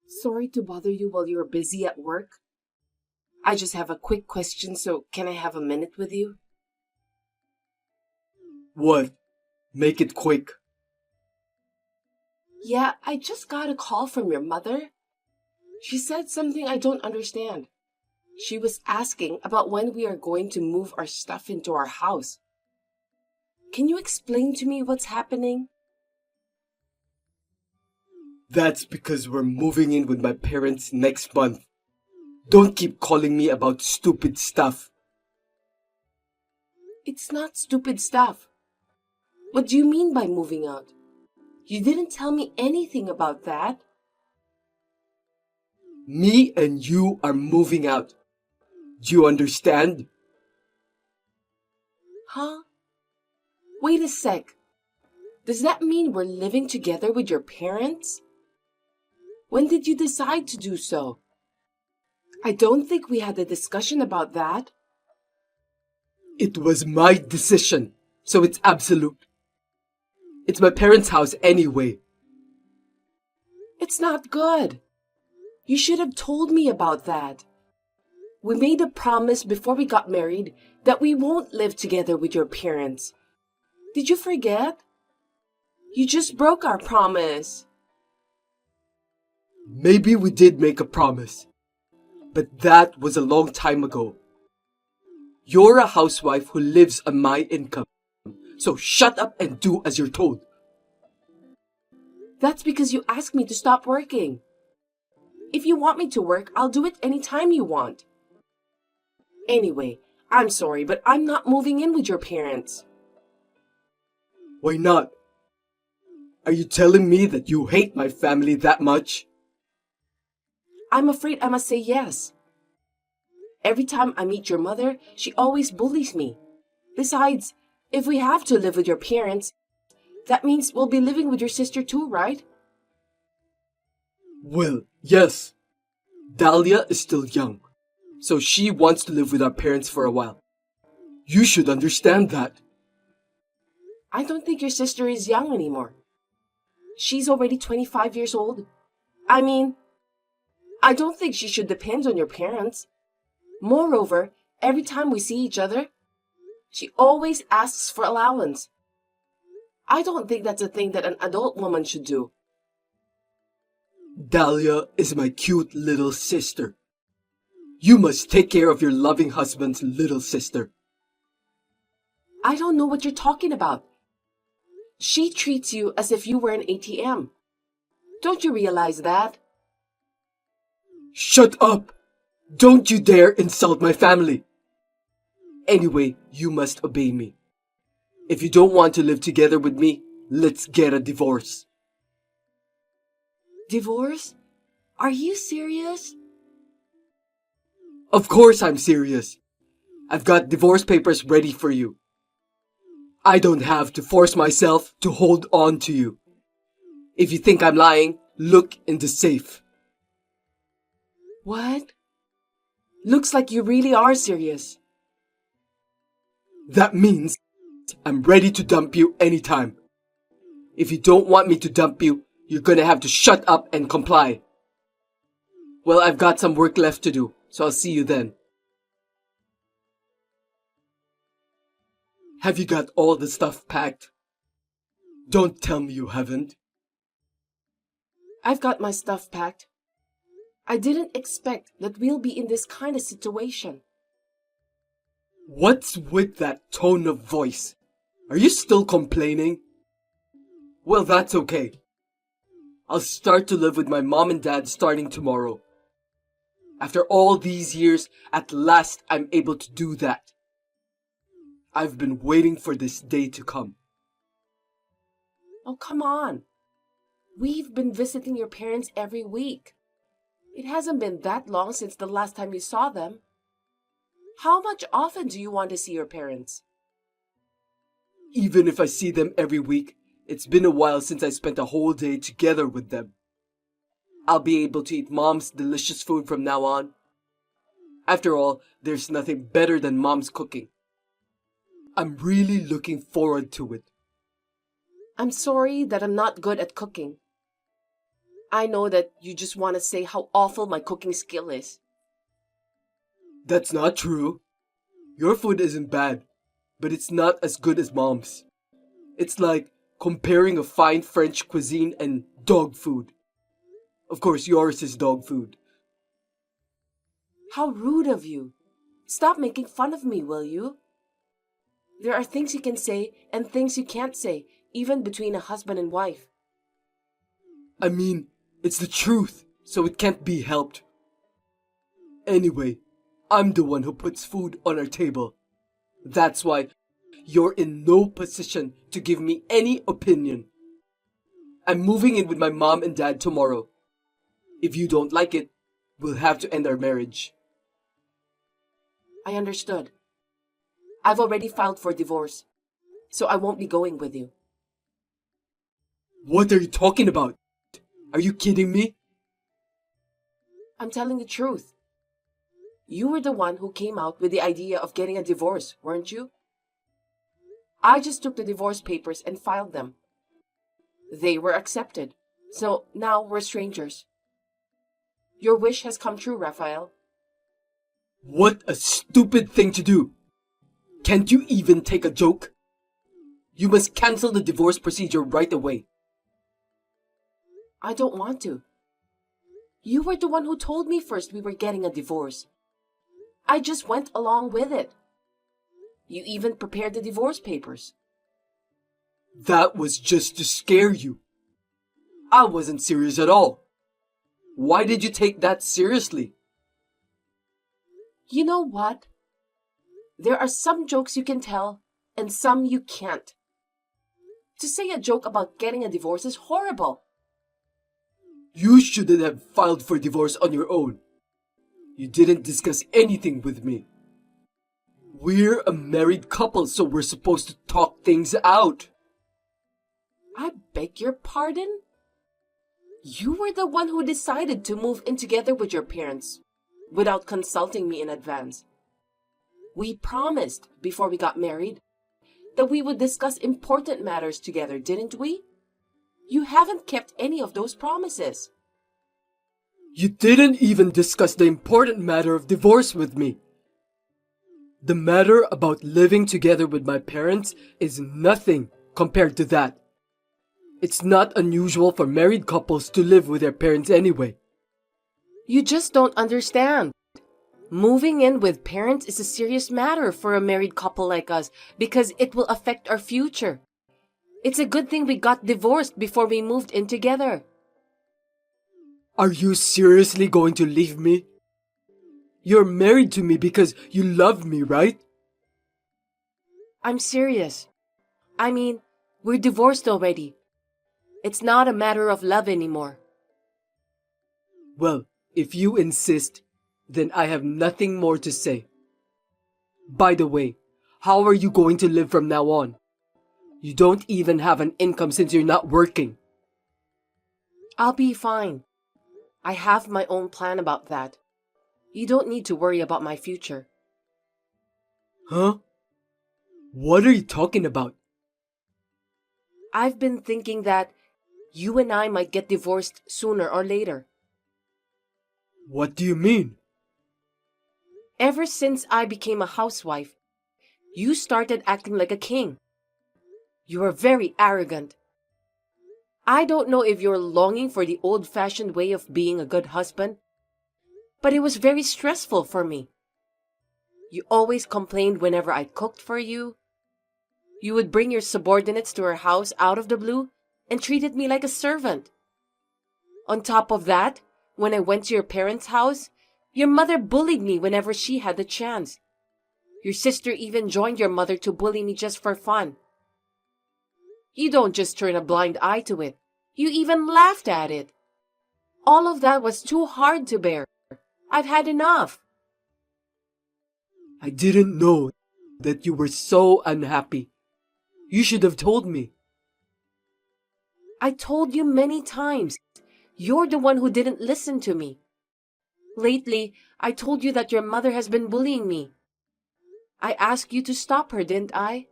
Sorry to bother you while you're busy at work. I just have a quick question, so can I have a minute with you? What? Make it quick. Yeah, I just got a call from your mother. She said something I don't understand. She was asking about when we are going to move our stuff into our house. Can you explain to me what's happening? That's because we're moving in with my parents next month. Don't keep calling me about stupid stuff. It's not stupid stuff. What do you mean by moving out? You didn't tell me anything about that. Me and you are moving out. Do you understand? Huh? Wait a sec. Does that mean we're living together with your parents? When did you decide to do so? I don't think we had a discussion about that. It was my decision, so it's absolute. It's my parents' house anyway. It's not good. You should have told me about that. We made a promise before we got married that we won't live together with your parents. Did you forget? You just broke our promise. Maybe we did make a promise, but that was a long time ago. You're a housewife who lives on my income, so shut up and do as you're told. That's because you asked me to stop working. If you want me to work, I'll do it anytime you want. Anyway, I'm sorry, but I'm not moving in with your parents. Why not? Are you telling me that you hate my family that much? I'm afraid I must say yes. Every time I meet your mother, she always bullies me. Besides, if we have to live with your parents, that means we'll be living with your sister too, right? Well, yes. Dahlia is still young, so she wants to live with our parents for a while. You should understand that. I don't think your sister is young anymore. She's already 25 years old. I mean, I don't think she should depend on your parents. Moreover, every time we see each other, she always asks for allowance. I don't think that's a thing that an adult woman should do. Dahlia is my cute little sister. You must take care of your loving husband's little sister. I don't know what you're talking about. She treats you as if you were an ATM. Don't you realize that? Shut up! Don't you dare insult my family! Anyway, you must obey me. If you don't want to live together with me, let's get a divorce. Divorce? Are you serious? Of course I'm serious. I've got divorce papers ready for you. I don't have to force myself to hold on to you. If you think I'm lying, look in the safe. What? Looks like you really are serious. That means I'm ready to dump you anytime. If you don't want me to dump you, you're gonna have to shut up and comply. Well, I've got some work left to do, so I'll see you then. Have you got all the stuff packed? Don't tell me you haven't. I've got my stuff packed. I didn't expect that we'll be in this kind of situation. What's with that tone of voice? Are you still complaining? Well, that's okay. I'll start to live with my mom and dad starting tomorrow. After all these years, at last I'm able to do that. I've been waiting for this day to come. Oh, come on. We've been visiting your parents every week. It hasn't been that long since the last time you saw them. How much often do you want to see your parents? Even if I see them every week, it's been a while since I spent a whole day together with them. I'll be able to eat Mom's delicious food from now on. After all, there's nothing better than Mom's cooking. I'm really looking forward to it. I'm sorry that I'm not good at cooking. I know that you just want to say how awful my cooking skill is. That's not true. Your food isn't bad, but it's not as good as Mom's. It's like comparing a fine French cuisine and dog food. Of course, yours is dog food. How rude of you. Stop making fun of me, will you? There are things you can say and things you can't say, even between a husband and wife. I mean, it's the truth, so it can't be helped. Anyway, I'm the one who puts food on our table. That's why you're in no position to give me any opinion. I'm moving in with my mom and dad tomorrow. If you don't like it, we'll have to end our marriage. I understood. I've already filed for divorce, so I won't be going with you. What are you talking about? Are you kidding me? I'm telling the truth. You were the one who came out with the idea of getting a divorce, weren't you? I just took the divorce papers and filed them. They were accepted, so now we're strangers. Your wish has come true, Raphael. What a stupid thing to do! Can't you even take a joke? You must cancel the divorce procedure right away. I don't want to. You were the one who told me first we were getting a divorce. I just went along with it. You even prepared the divorce papers. That was just to scare you. I wasn't serious at all. Why did you take that seriously? You know what? There are some jokes you can tell and some you can't. To say a joke about getting a divorce is horrible. You shouldn't have filed for divorce on your own. You didn't discuss anything with me. We're a married couple, so we're supposed to talk things out. I beg your pardon? You were the one who decided to move in together with your parents without consulting me in advance. We promised before we got married that we would discuss important matters together, didn't we? You haven't kept any of those promises. You didn't even discuss the important matter of divorce with me. The matter about living together with my parents is nothing compared to that. It's not unusual for married couples to live with their parents anyway. You just don't understand. Moving in with parents is a serious matter for a married couple like us because it will affect our future. It's a good thing we got divorced before we moved in together. Are you seriously going to leave me? You're married to me because you love me, right? I'm serious. I mean, we're divorced already. It's not a matter of love anymore. Well, if you insist, then I have nothing more to say. By the way, how are you going to live from now on? You don't even have an income since you're not working. I'll be fine. I have my own plan about that. You don't need to worry about my future. Huh? What are you talking about? I've been thinking that you and I might get divorced sooner or later. What do you mean? Ever since I became a housewife, you started acting like a king. You are very arrogant. I don't know if you're longing for the old-fashioned way of being a good husband, but it was very stressful for me. You always complained whenever I cooked for you. You would bring your subordinates to our house out of the blue and treated me like a servant. On top of that, when I went to your parents' house, your mother bullied me whenever she had the chance. Your sister even joined your mother to bully me just for fun. You don't just turn a blind eye to it. You even laughed at it. All of that was too hard to bear. I've had enough. I didn't know that you were so unhappy. You should have told me. I told you many times. You're the one who didn't listen to me. Lately, I told you that your mother has been bullying me. I asked you to stop her, didn't I?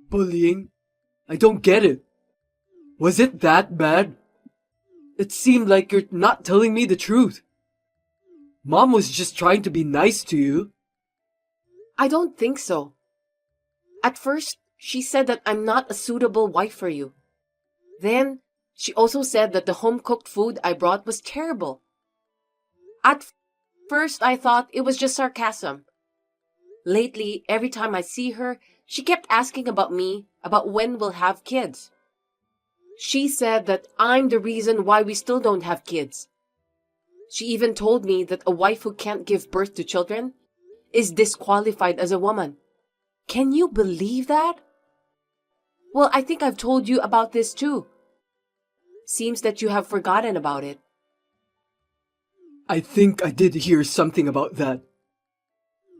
Bullying? I don't get it. Was it that bad? It seemed like you're not telling me the truth. Mom was just trying to be nice to you. I don't think so. At first, she said that I'm not a suitable wife for you. Then, she also said that the home-cooked food I brought was terrible. At first, I thought it was just sarcasm. Lately, every time I see her, she kept asking about me, about when we'll have kids. She said that I'm the reason why we still don't have kids. She even told me that a wife who can't give birth to children is disqualified as a woman. Can you believe that? Well, I think I've told you about this too. Seems that you have forgotten about it. I think I did hear something about that.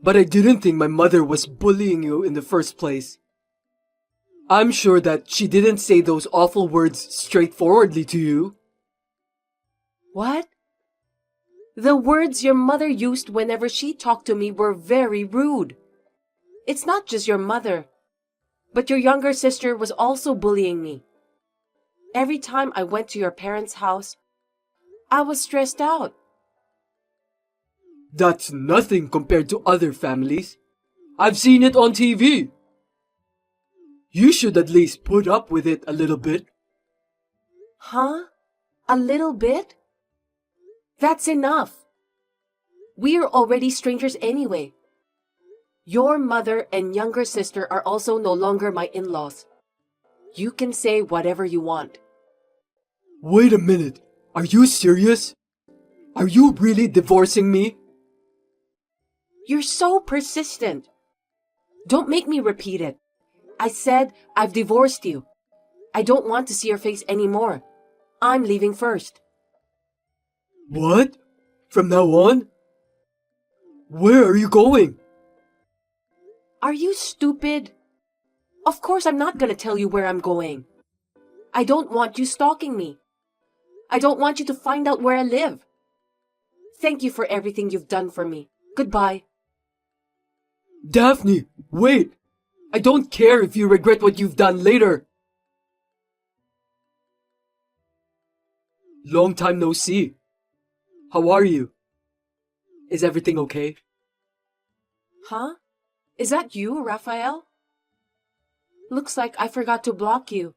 But I didn't think my mother was bullying you in the first place. I'm sure that she didn't say those awful words straightforwardly to you. What? The words your mother used whenever she talked to me were very rude. It's not just your mother, but your younger sister was also bullying me. Every time I went to your parents' house, I was stressed out. That's nothing compared to other families. I've seen it on TV. You should at least put up with it a little bit. Huh? A little bit? That's enough. We're already strangers anyway. Your mother and younger sister are also no longer my in-laws. You can say whatever you want. Wait a minute. Are you serious? Are you really divorcing me? You're so persistent. Don't make me repeat it. I said I've divorced you. I don't want to see your face anymore. I'm leaving first. What? From now on? Where are you going? Are you stupid? Of course I'm not gonna tell you where I'm going. I don't want you stalking me. I don't want you to find out where I live. Thank you for everything you've done for me. Goodbye. Daphne, wait! I don't care if you regret what you've done later. Long time no see. How are you? Is everything okay? Huh? Is that you, Raphael? Looks like I forgot to block you.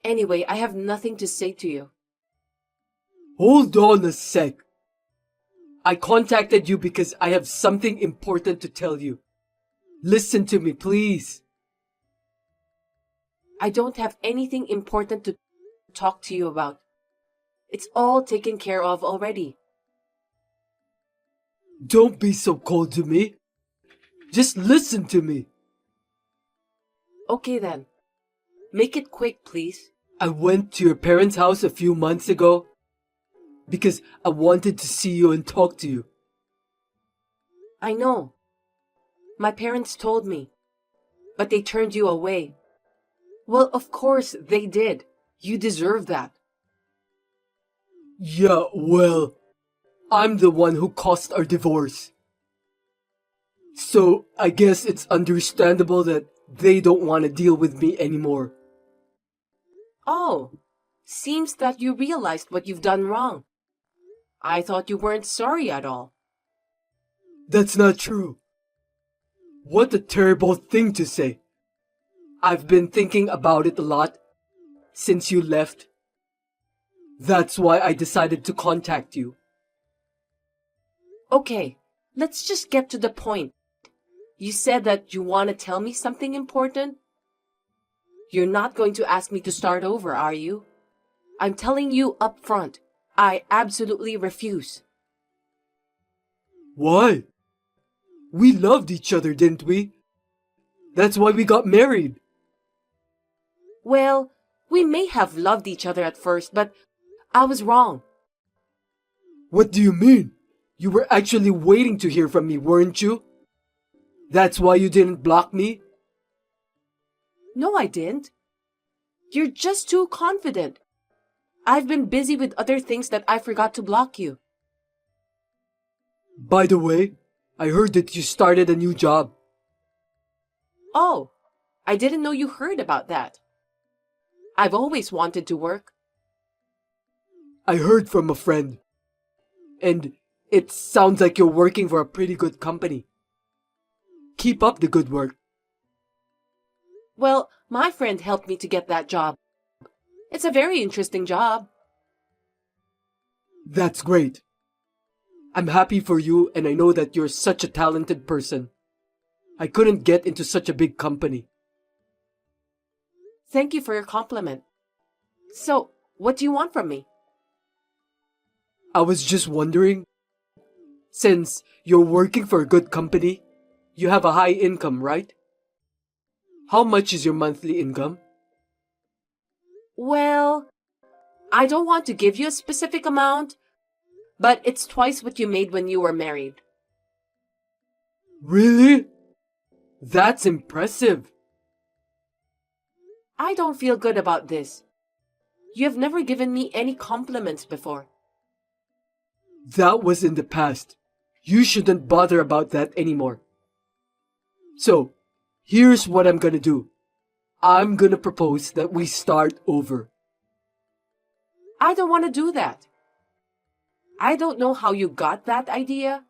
Anyway, I have nothing to say to you. Hold on a sec. I contacted you because I have something important to tell you. Listen to me, please. I don't have anything important to talk to you about. It's all taken care of already. Don't be so cold to me. Just listen to me. Okay then. Make it quick, please. I went to your parents' house a few months ago because I wanted to see you and talk to you. I know. My parents told me. But they turned you away. Well, of course they did. You deserve that. Yeah, well, I'm the one who caused our divorce. So I guess it's understandable that they don't want to deal with me anymore. Oh, seems that you realized what you've done wrong. I thought you weren't sorry at all. That's not true. What a terrible thing to say. I've been thinking about it a lot since you left. That's why I decided to contact you. Okay, let's just get to the point. You said that you want to tell me something important? You're not going to ask me to start over, are you? I'm telling you up front. I absolutely refuse. Why? We loved each other, didn't we? That's why we got married. Well, we may have loved each other at first, but I was wrong. What do you mean? You were actually waiting to hear from me, weren't you? That's why you didn't block me? No, I didn't. You're just too confident. I've been busy with other things that I forgot to block you. By the way, I heard that you started a new job. Oh, I didn't know you heard about that. I've always wanted to work. I heard from a friend. And it sounds like you're working for a pretty good company. Keep up the good work. Well, my friend helped me to get that job. It's a very interesting job. That's great. I'm happy for you, and I know that you're such a talented person. I couldn't get into such a big company. Thank you for your compliment. So, what do you want from me? I was just wondering, since you're working for a good company, you have a high income, right? How much is your monthly income? Well, I don't want to give you a specific amount, but it's twice what you made when you were married. Really? That's impressive. I don't feel good about this. You have never given me any compliments before. That was in the past. You shouldn't bother about that anymore. So, here's what I'm gonna do. I'm gonna propose that we start over. I don't want to do that. I don't know how you got that idea.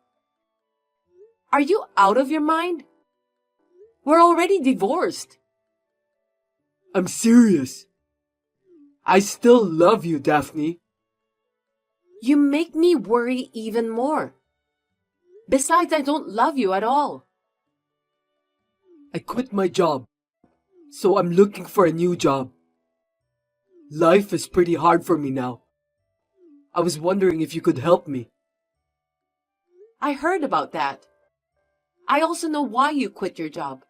Are you out of your mind? We're already divorced. I'm serious. I still love you, Daphne. You make me worry even more. Besides, I don't love you at all. I quit my job, so I'm looking for a new job. Life is pretty hard for me now. I was wondering if you could help me. I heard about that. I also know why you quit your job.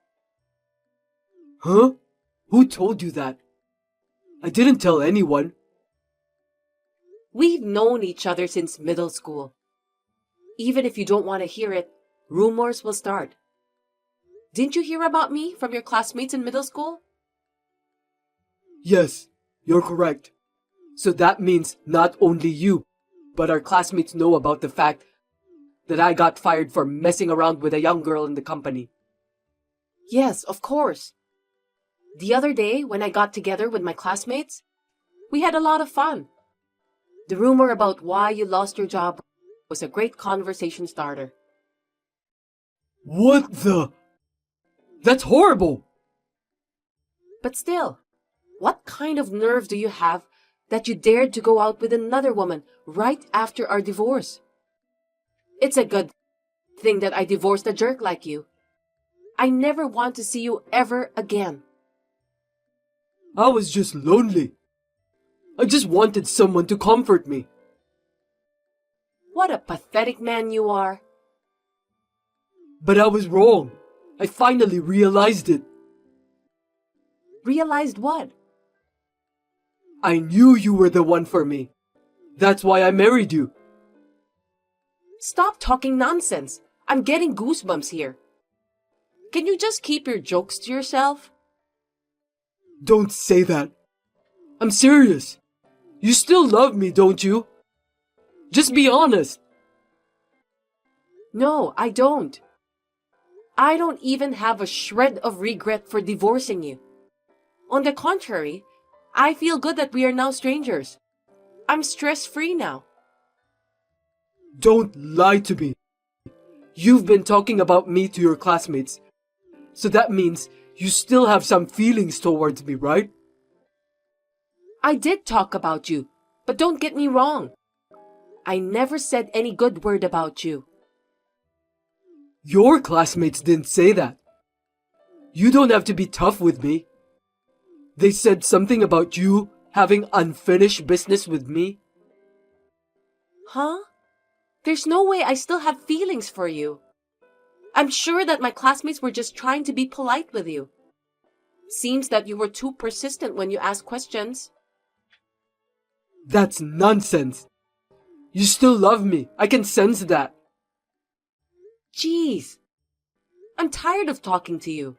Huh? Who told you that? I didn't tell anyone. We've known each other since middle school. Even if you don't want to hear it, rumors will start. Didn't you hear about me from your classmates in middle school? Yes, you're correct. So that means not only you, but our classmates know about the fact that I got fired for messing around with a young girl in the company. Yes, of course. The other day, when I got together with my classmates, we had a lot of fun. The rumor about why you lost your job was a great conversation starter. What the? That's horrible! But still, what kind of nerve do you have that you dared to go out with another woman right after our divorce? It's a good thing that I divorced a jerk like you. I never want to see you ever again. I was just lonely. I just wanted someone to comfort me. What a pathetic man you are. But I was wrong. I finally realized it. Realized what? I knew you were the one for me. That's why I married you. Stop talking nonsense. I'm getting goosebumps here. Can you just keep your jokes to yourself? Don't say that. I'm serious. You still love me, don't you? Just be honest. No, I don't. I don't even have a shred of regret for divorcing you. On the contrary, I feel good that we are now strangers. I'm stress-free now. Don't lie to me. You've been talking about me to your classmates. So that means you still have some feelings towards me, right? I did talk about you, but don't get me wrong. I never said any good word about you. Your classmates didn't say that. You don't have to be tough with me. They said something about you having unfinished business with me. Huh? There's no way I still have feelings for you. I'm sure that my classmates were just trying to be polite with you. Seems that you were too persistent when you asked questions. That's nonsense. You still love me. I can sense that. Jeez. I'm tired of talking to you.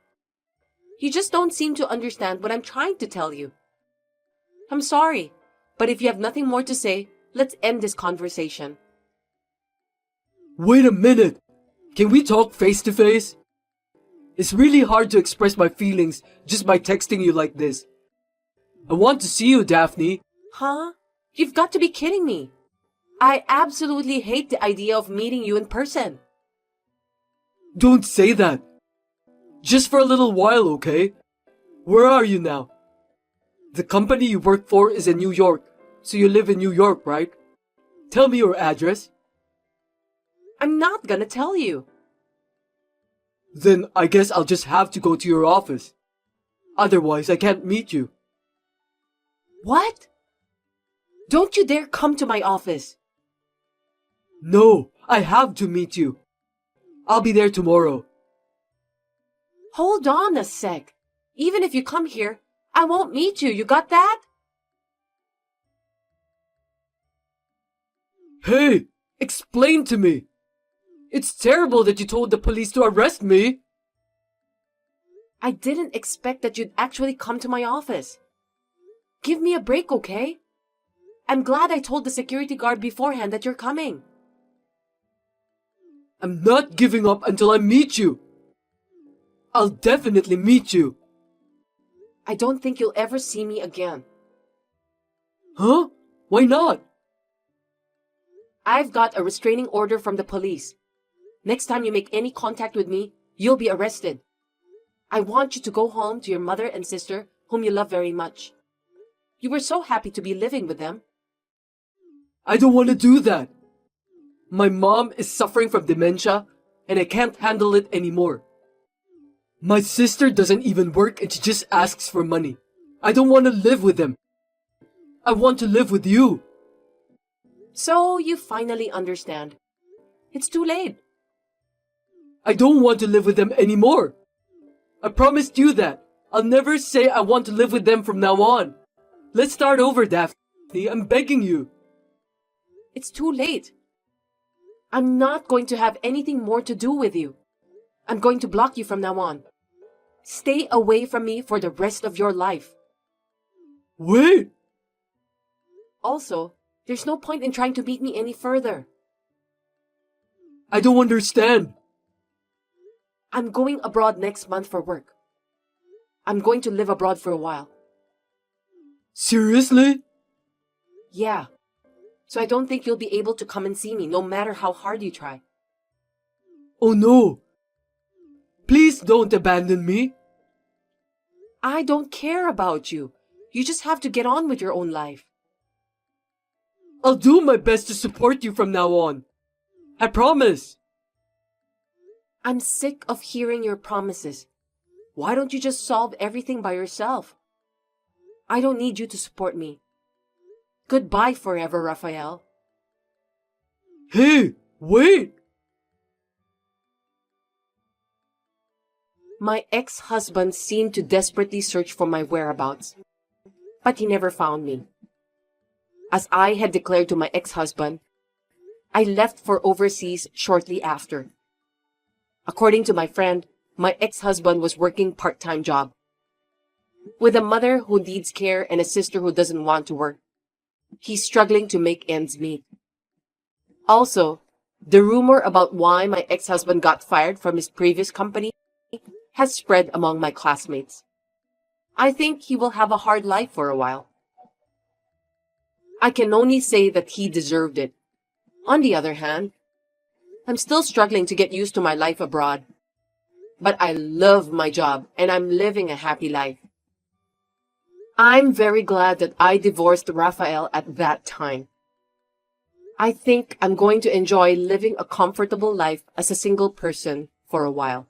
You just don't seem to understand what I'm trying to tell you. I'm sorry, but if you have nothing more to say, let's end this conversation. Wait a minute. Can we talk face to face? It's really hard to express my feelings just by texting you like this. I want to see you, Daphne. Huh? You've got to be kidding me. I absolutely hate the idea of meeting you in person. Don't say that. Just for a little while, okay? Where are you now? The company you work for is in New York, so you live in New York, right? Tell me your address. I'm not gonna tell you. Then I guess I'll just have to go to your office. Otherwise, I can't meet you. What? Don't you dare come to my office. No, I have to meet you. I'll be there tomorrow. Hold on a sec. Even if you come here, I won't meet you. You got that? Hey, explain to me. It's terrible that you told the police to arrest me. I didn't expect that you'd actually come to my office. Give me a break, okay? I'm glad I told the security guard beforehand that you're coming. I'm not giving up until I meet you. I'll definitely meet you. I don't think you'll ever see me again. Huh? Why not? I've got a restraining order from the police. Next time you make any contact with me, you'll be arrested. I want you to go home to your mother and sister, whom you love very much. You were so happy to be living with them. I don't want to do that. My mom is suffering from dementia, and I can't handle it anymore. My sister doesn't even work and she just asks for money. I don't want to live with them. I want to live with you. So you finally understand. It's too late. I don't want to live with them anymore. I promised you that. I'll never say I want to live with them from now on. Let's start over, Daphne. I'm begging you. It's too late. I'm not going to have anything more to do with you. I'm going to block you from now on. Stay away from me for the rest of your life. Wait! Also, there's no point in trying to meet me any further. I don't understand. I'm going abroad next month for work. I'm going to live abroad for a while. Seriously? Yeah. So I don't think you'll be able to come and see me, no matter how hard you try. Oh no. Please don't abandon me. I don't care about you. You just have to get on with your own life. I'll do my best to support you from now on. I promise. I'm sick of hearing your promises. Why don't you just solve everything by yourself? I don't need you to support me. Goodbye forever, Raphael. Hey, wait! My ex-husband seemed to desperately search for my whereabouts, but he never found me. As I had declared to my ex-husband, I left for overseas shortly after. According to my friend, my ex-husband was working part-time job. With a mother who needs care and a sister who doesn't want to work, he's struggling to make ends meet. Also, the rumor about why my ex-husband got fired from his previous company has spread among my classmates. I think he will have a hard life for a while. I can only say that he deserved it. On the other hand, I'm still struggling to get used to my life abroad. But I love my job and I'm living a happy life. I'm very glad that I divorced Raphael at that time. I think I'm going to enjoy living a comfortable life as a single person for a while.